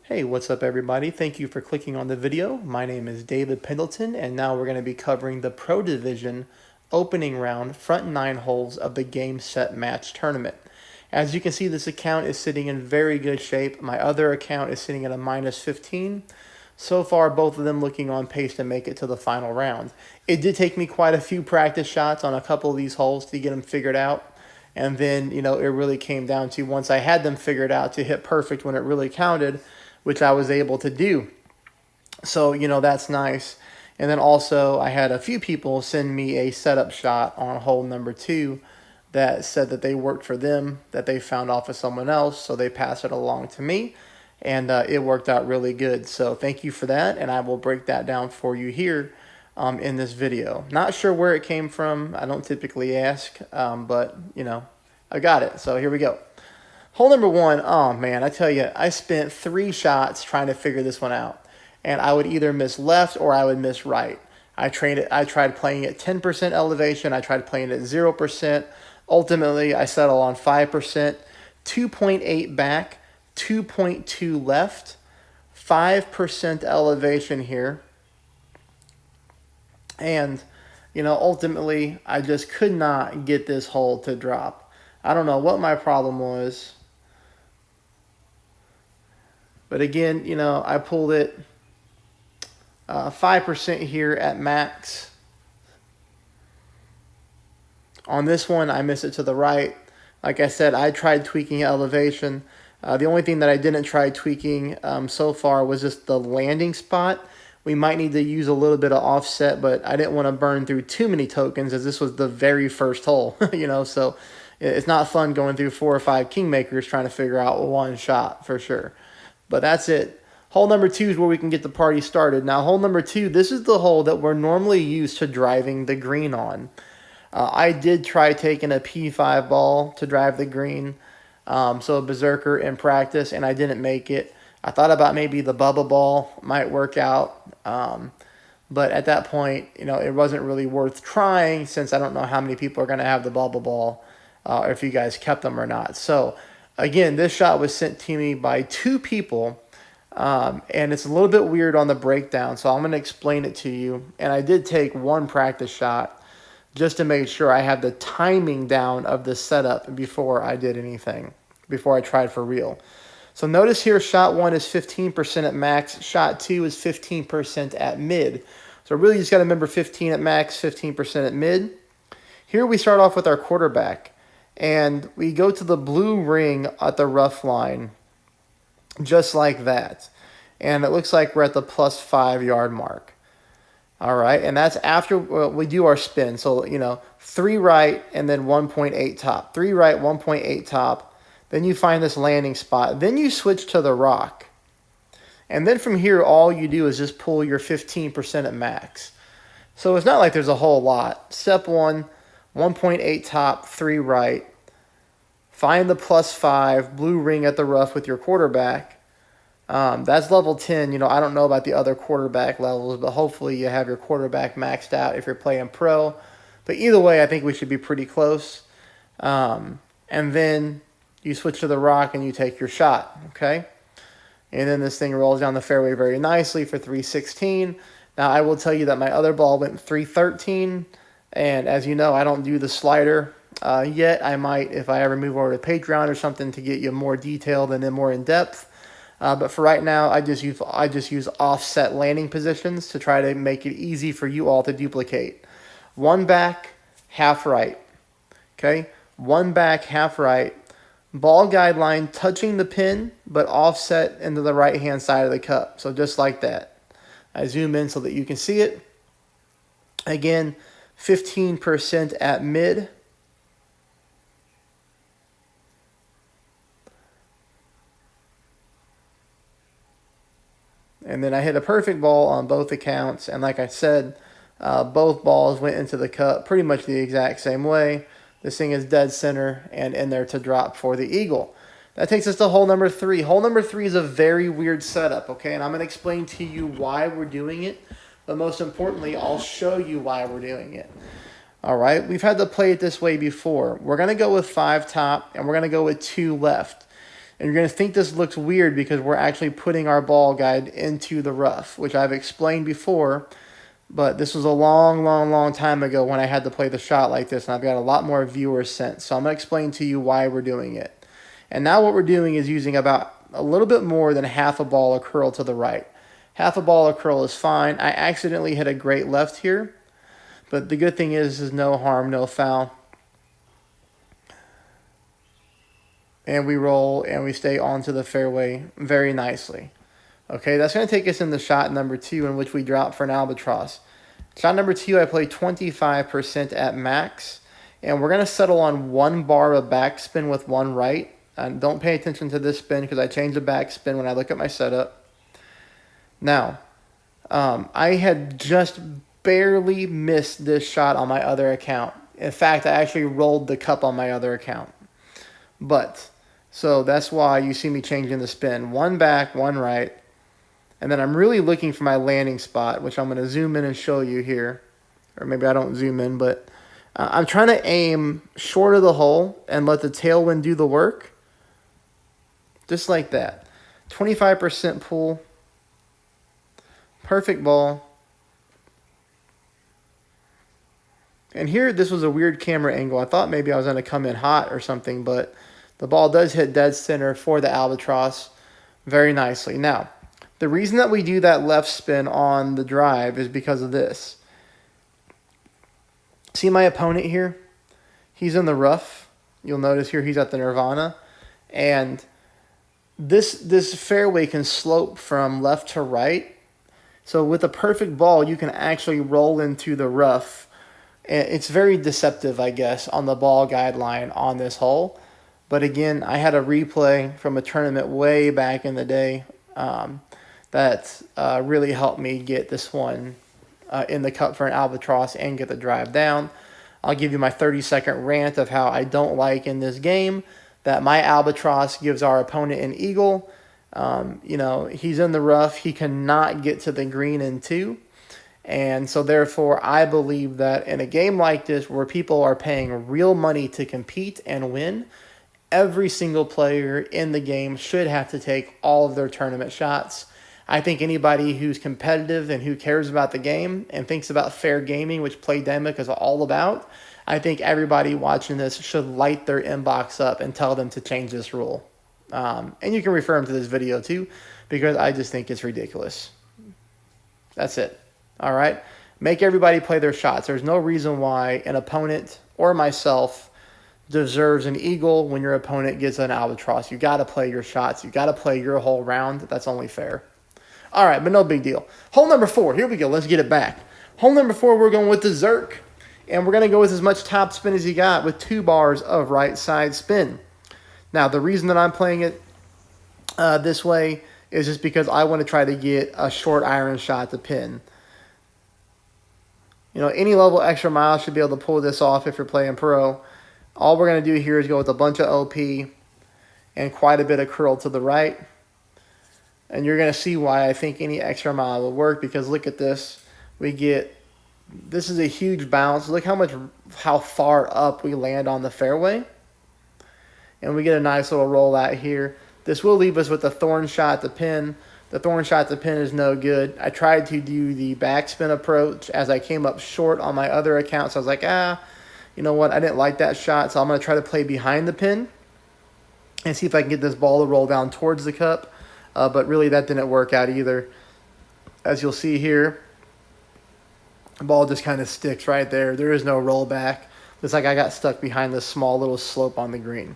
Hey, what's up everybody? Thank you for clicking on the video. My name is David Pendleton and now we're going to be covering the Pro Division opening round front 9 holes of the Game Set Match tournament. As you can see, this account is sitting in very good shape. My other account is sitting at a minus 15. So far, both of them looking on pace to make it to the final round. It did take me quite a few practice shots on a couple of these holes to get them figured out. And then, it really came down to once I had them figured out to hit perfect when it really counted, which I was able to do. So, that's nice. And then also, I had a few people send me a setup shot on hole number 2 that said that they worked for them, that they found off of someone else, so they passed it along to me, and it worked out really good. So thank you for that, and I will break that down for you here in this video. Not sure where it came from. I don't typically ask, but, I got it. So here we go. Hole number 1, oh man, I tell you, I spent 3 shots trying to figure this one out. And I would either miss left or I would miss right. I tried playing at 10% elevation. I tried playing at 0%. Ultimately, I settled on 5%, 2.8 back, 2.2 left, 5% elevation here. And, ultimately, I just could not get this hole to drop. I don't know what my problem was. But again, I pulled it 5% here at max. On this one, I missed it to the right. Like I said, I tried tweaking elevation. The only thing that I didn't try tweaking so far was just the landing spot. We might need to use a little bit of offset, but I didn't want to burn through too many tokens as this was the very first hole, so it's not fun going through 4 or 5 kingmakers trying to figure out one shot for sure. But that's it. Hole number 2 is where we can get the party started. Now, hole number 2, this is the hole that we're normally used to driving the green on. I did try taking a P5 ball to drive the green, so a Berserker in practice, and I didn't make it. I thought about maybe the Bubba ball might work out, but at that point, it wasn't really worth trying since I don't know how many people are going to have the Bubba ball, or if you guys kept them or not. So, again, this shot was sent to me by 2 people, and it's a little bit weird on the breakdown, so I'm going to explain it to you. And I did take 1 practice shot just to make sure I had the timing down of the setup before I did anything, before I tried for real. So notice here, shot 1 is 15% at max, shot 2 is 15% at mid. So really just got to remember 15 at max, 15% at mid. Here we start off with our quarterback, and we go to the blue ring at the rough line, just like that. And it looks like we're at the plus 5 yard mark. All right, and that's after we do our spin. So, 3 right and then 1.8 top. 3 right, 1.8 top. Then you find this landing spot. Then you switch to the rock. And then from here, all you do is just pull your 15% at max. So it's not like there's a whole lot. Step 1, 1.8 top, 3 right. Find the plus 5, blue ring at the rough with your quarterback. That's level 10. I don't know about the other quarterback levels, but hopefully you have your quarterback maxed out if you're playing pro. But either way, I think we should be pretty close. And then you switch to the rock and you take your shot, okay? And then this thing rolls down the fairway very nicely for 316. Now, I will tell you that my other ball went 313. And as you know, I don't do the slider yet. I might, if I ever move over to Patreon or something, to get you more detailed and then more in depth. But for right now, I just use offset landing positions to try to make it easy for you all to duplicate. 1 back, half right. Okay? 1 back, half right. Ball guideline touching the pin, but offset into the right-hand side of the cup. So just like that. I zoom in so that you can see it. Again, 15% at mid. And then I hit a perfect ball on both accounts. And like I said, both balls went into the cup pretty much the exact same way. This thing is dead center and in there to drop for the eagle. That takes us to hole number 3. Hole number 3 is a very weird setup, okay? And I'm going to explain to you why we're doing it. But most importantly, I'll show you why we're doing it. All right, we've had to play it this way before. We're going to go with 5 top, and we're going to go with 2 left. And you're going to think this looks weird because we're actually putting our ball guide into the rough, which I've explained before. But this was a long time ago when I had to play the shot like this, and I've got a lot more viewers since. So I'm going to explain to you why we're doing it. And now what we're doing is using about a little bit more than half a ball of curl to the right. Half a ball of curl is fine. I accidentally hit a great left here, but the good thing is no harm, no foul. And we roll and we stay onto the fairway very nicely. Okay, that's going to take us into shot number 2, in which we drop for an albatross. Shot number 2, I play 25% at max, and we're going to settle on 1 bar of backspin with 1 right. And don't pay attention to this spin because I change the backspin when I look at my setup. Now, I had just barely missed this shot on my other account. In fact, I actually rolled the cup on my other account. So that's why you see me changing the spin. 1 back, 1 right. And then I'm really looking for my landing spot, which I'm going to zoom in and show you here. Or maybe I don't zoom in, but I'm trying to aim short of the hole and let the tailwind do the work. Just like that. 25% pull. Perfect ball. And here, this was a weird camera angle. I thought maybe I was going to come in hot or something, but the ball does hit dead center for the albatross very nicely. Now, the reason that we do that left spin on the drive is because of this. See my opponent here? He's in the rough. You'll notice here he's at the Nirvana. And this fairway can slope from left to right. So with a perfect ball, you can actually roll into the rough. It's very deceptive, I guess, on the ball guideline on this hole. But again, I had a replay from a tournament way back in the day that really helped me get this one in the cup for an albatross and get the drive down. I'll give you my 30-second rant of how I don't like in this game that my albatross gives our opponent an eagle. He's in the rough. He cannot get to the green in 2. And so therefore, I believe that in a game like this where people are paying real money to compete and win, every single player in the game should have to take all of their tournament shots. I think anybody who's competitive and who cares about the game and thinks about fair gaming, which Playdemic is all about, I think everybody watching this should light their inbox up and tell them to change this rule. And you can refer them to this video too, because I just think it's ridiculous. That's it. All right? Make everybody play their shots. There's no reason why an opponent or myself deserves an eagle when your opponent gets an albatross. You got to play your shots. You got to play your whole round. That's only fair. All right, but no big deal. Hole number 4. Here we go. Let's get it back. Hole number 4, we're going with the Zerk. And we're going to go with as much top spin as you got with 2 bars of right side spin. Now, the reason that I'm playing it this way is just because I want to try to get a short iron shot to pin. Any level extra mile should be able to pull this off if you're playing pro. All we're going to do here is go with a bunch of OP and quite a bit of curl to the right. And you're going to see why I think any extra mile will work, because look at this. This is a huge bounce. Look how far up we land on the fairway. And we get a nice little roll out here. This will leave us with a thorn shot to pin. The thorn shot to pin is no good. I tried to do the backspin approach as I came up short on my other account. So I was like, you know what? I didn't like that shot. So I'm going to try to play behind the pin and see if I can get this ball to roll down towards the cup. But really that didn't work out either. As you'll see here, the ball just kind of sticks right there. There is no rollback. It's like I got stuck behind this small little slope on the green.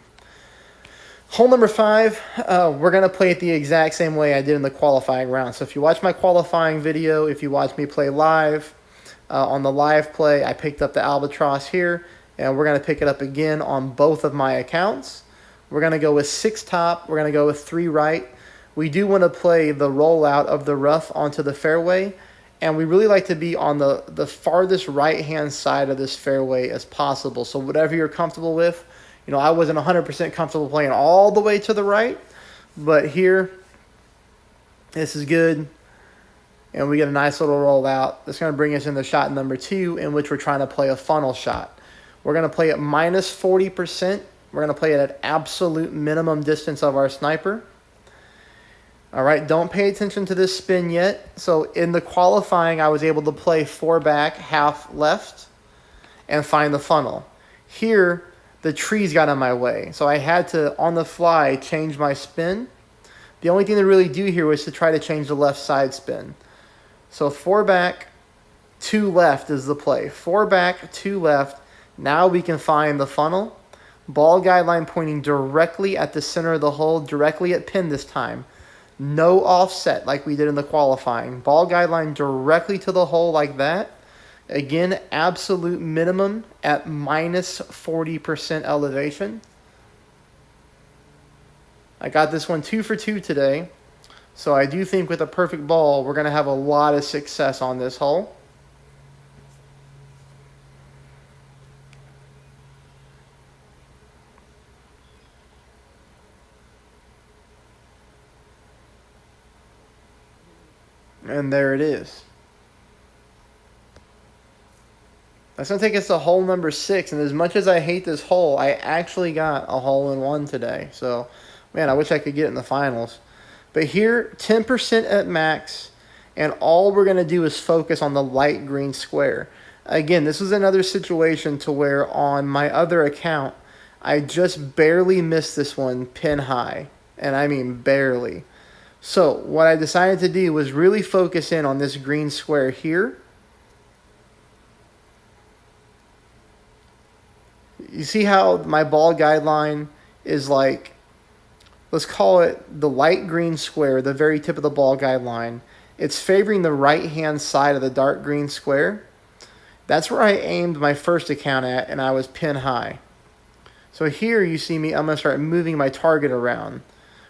Hole number 5, we're going to play it the exact same way I did in the qualifying round. So if you watch my qualifying video, if you watch me play live, on the live play, I picked up the albatross here, and we're going to pick it up again on both of my accounts. We're going to go with 6 top. We're going to go with 3 right. We do want to play the rollout of the rough onto the fairway, and we really like to be on the farthest right-hand side of this fairway as possible. So whatever you're comfortable with. I wasn't 100% comfortable playing all the way to the right, but here, this is good. And we get a nice little rollout. That's going to bring us into shot number 2, in which we're trying to play a funnel shot. We're going to play at minus 40% We're going to play it at absolute minimum distance of our sniper. All right, don't pay attention to this spin yet. So in the qualifying, I was able to play 4 back, half left, and find the funnel. Here, the trees got in my way, so I had to, on the fly, change my spin. The only thing to really do here was to try to change the left side spin. So 4 back, 2 left is the play. 4 back, 2 left. Now we can find the funnel. Ball guideline pointing directly at the center of the hole, directly at pin this time. No offset like we did in the qualifying. Ball guideline directly to the hole like that. Again, absolute minimum at minus 40% elevation. I got this one 2 for 2 today. So I do think with a perfect ball, we're going to have a lot of success on this hole. And there it is. That's going to take us to hole number 6. And as much as I hate this hole, I actually got a hole-in-one today. So, man, I wish I could get it in the finals. But here, 10% at max. And all we're going to do is focus on the light green square. Again, this was another situation to where on my other account, I just barely missed this one pin high. And I mean barely. So what I decided to do was really focus in on this green square here. You see how my ball guideline is like, let's call it the light green square, the very tip of the ball guideline. It's favoring the right-hand side of the dark green square. That's where I aimed my first account at, and I was pin high. So here you see me, I'm going to start moving my target around,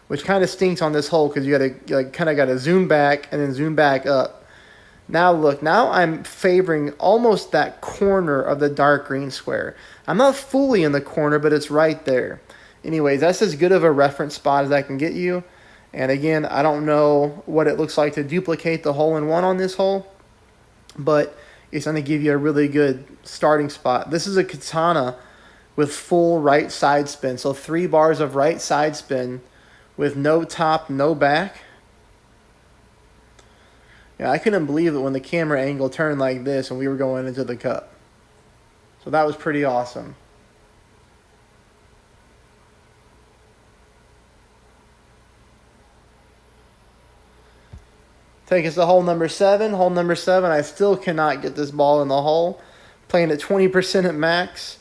which kind of stinks on this hole because you kind of got to zoom back and then zoom back up. Now look, now I'm favoring almost that corner of the dark green square. I'm not fully in the corner, but it's right there. Anyways, that's as good of a reference spot as I can get you. And again, I don't know what it looks like to duplicate the hole-in-one on this hole, but it's going to give you a really good starting spot. This is a katana with full right side spin. So 3 bars of right side spin with no top, no back. Yeah, I couldn't believe it when the camera angle turned like this and we were going into the cup. So that was pretty awesome. Take us to hole number 7. Hole number 7, I still cannot get this ball in the hole. Playing at 20% at max.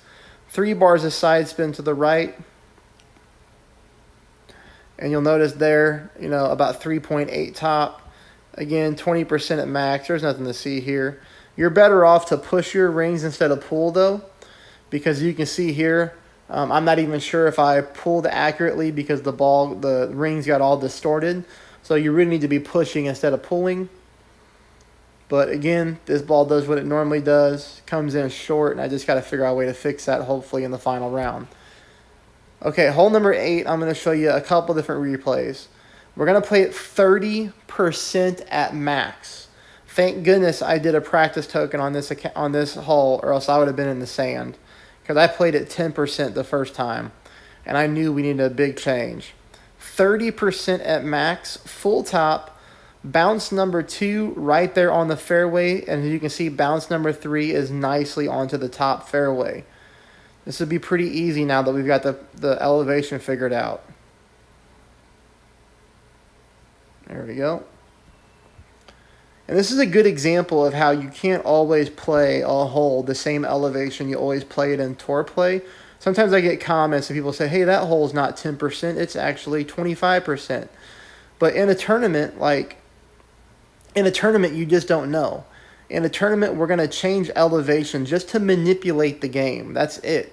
3 bars of side spin to the right. And you'll notice there, about 3.8 top. Again, 20% at max. There's nothing to see here. You're better off to push your rings instead of pull, though, because you can see here, I'm not even sure if I pulled accurately because the rings got all distorted. So you really need to be pushing instead of pulling. But again, this ball does what it normally does. Comes in short, and I just got to figure out a way to fix that, hopefully, in the final round. Okay, hole number 8, I'm going to show you a couple different replays. We're going to play it 30% at max. Thank goodness I did a practice token on this hole, or else I would have been in the sand. Because I played it 10% the first time, and I knew we needed a big change. 30% at max, full top, bounce number 2 right there on the fairway, and as you can see, bounce number 3 is nicely onto the top fairway. This would be pretty easy now that we've got the elevation figured out. There we go. And this is a good example of how you can't always play a hole the same elevation you always play it in tour play. Sometimes I get comments and people say, hey, that hole's not 10%, it's actually 25%. But in a tournament, you just don't know. In a tournament, we're going to change elevation just to manipulate the game. That's it.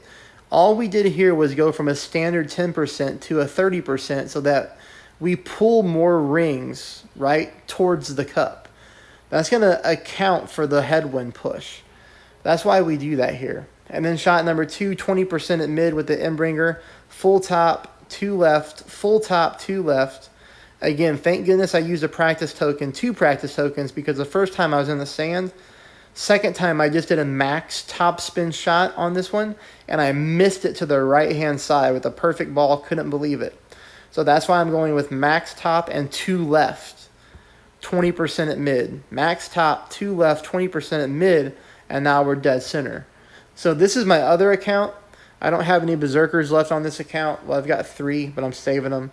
All we did here was go from a standard 10% to a 30% so that we pull more rings, right, towards the cup. That's going to account for the headwind push. That's why we do that here. And then shot number 2, 20% at mid with the Embringer. Full top, 2 left. Full top, 2 left. Again, thank goodness I used a practice token, 2 practice tokens, because the first time I was in the sand, Second time, I just did a max top spin shot on this one, and I missed it to the right-hand side with a perfect ball. Couldn't believe it. So that's why I'm going with max top and 2 left, 20% at mid. Max top, 2 left, 20% at mid, and now we're dead center. So this is my other account. I don't have any berserkers left on this account. Well, I've got 3, but I'm saving them.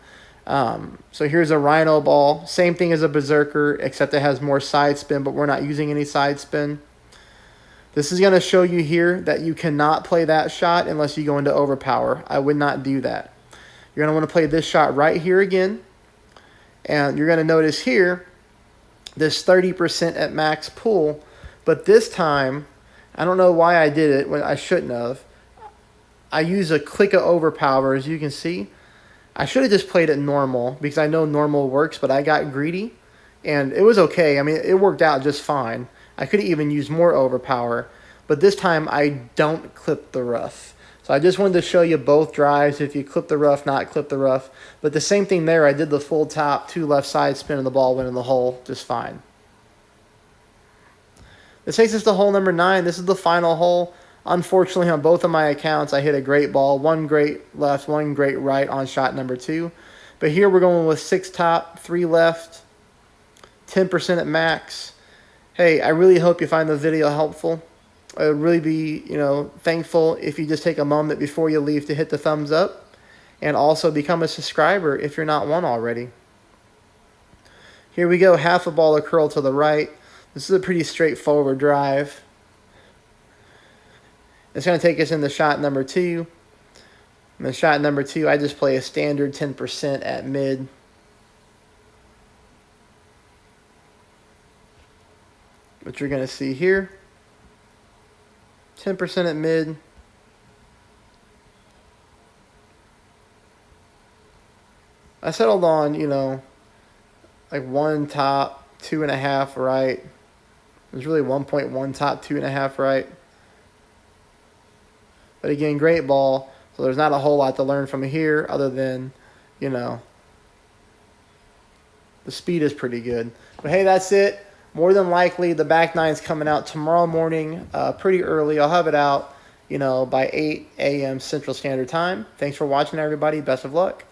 So here's a rhino ball. Same thing as a berserker, except it has more side spin, but we're not using any side spin. This is going to show you here that you cannot play that shot unless you go into overpower. I would not do that. You're going to want to play this shot right here again. And you're going to notice here, this 30% at max pull. But this time, I don't know why I did it when I shouldn't have. I use a click of overpower, as you can see. I should have just played it normal because I know normal works, but I got greedy. And it was okay. I mean, it worked out just fine. I could have even used more overpower, but this time I don't clip the rough. So I just wanted to show you both drives, if you clip the rough, not clip the rough. But the same thing there, I did the full top, 2 left side spin, and the ball went in the hole just fine. This takes us to hole number 9. This is the final hole. Unfortunately, on both of my accounts, I hit a great ball. 1 great left, 1 great right on shot number 2. But here we're going with 6 top, 3 left, 10% at max. Hey, I really hope you find the video helpful. I would really be, thankful if you just take a moment before you leave to hit the thumbs up, and also become a subscriber if you're not one already. Here we go, half a ball of curl to the right. This is a pretty straightforward drive. It's going to take us into shot number 2. And then shot number 2, I just play a standard 10% at mid. What you're going to see here, 10% at mid. I settled on, like 1 top, 2.5 right. It was really 1.1 top, 2.5 right. But again, great ball. So there's not a whole lot to learn from here other than, the speed is pretty good. But hey, that's it. More than likely, the back nine's coming out tomorrow morning, pretty early. I'll have it out, by 8 a.m. Central Standard Time. Thanks for watching, everybody. Best of luck.